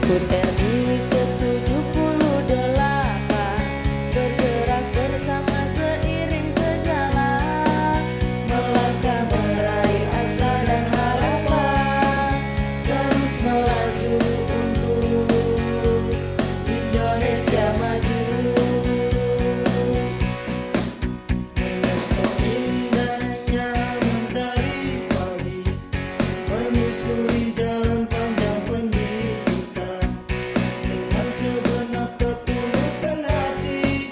HUT RI ke-78 bergerak bersama seiring sejalan, melangkah meraih asa dan harapan, terus melaju untuk Indonesia maju. Melihat indahnya mentari pagi, menyusuri jalan panjang pendidikan, dengan segenap ketulusan hati,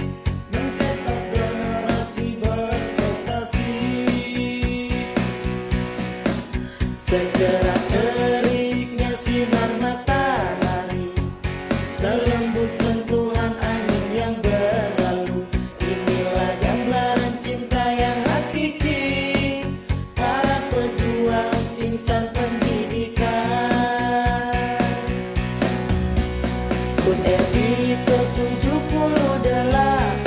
mencetak generasi berprestasi. Secerah teriknya sinar matahari, selembut sentuhan angin yang berlalu, inilah gambaran cinta yang hakiki, para pejuang insan pendidikan. HUT RI ke-78,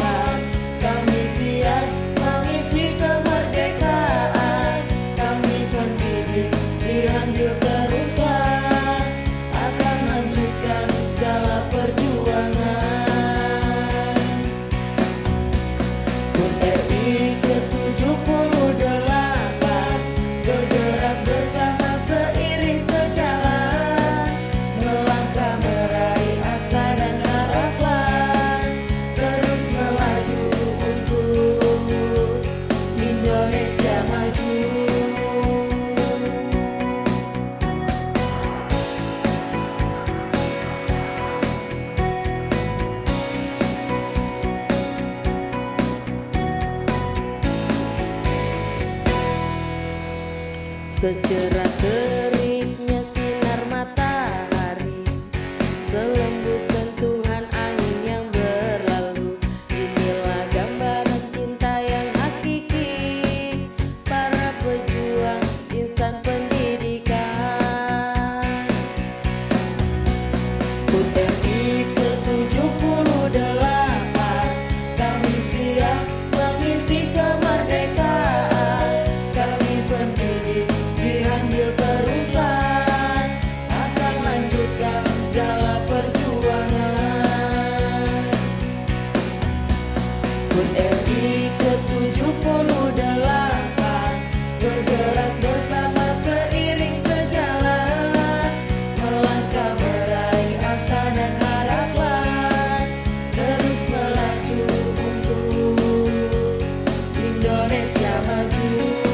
kami siap mengisi kemerdekaan, kami pendidik diambil teruslah, akan lanjutkan segala perjuangan. HUT RI ke-78 bergerak bersama seiring sejalan, melangkah meraih asa dan harapan, terus melaju untuk Indonesia maju. secerah teriknya sinar matahari, selembut sentuhan angin yang berlalu, inilah gambaran cinta yang hakiki, para pejuang insan pendidikan. HUT RI ke-78, kami siap mengisi kemerdekaan, kami pendidik diambil terusan, akan lanjutkan segala perjuangan. HUT RI ke-78 bergerak bersama seiring sejalan, melangkah meraih asa dan harapan, terus melaju untuk Indonesia maju.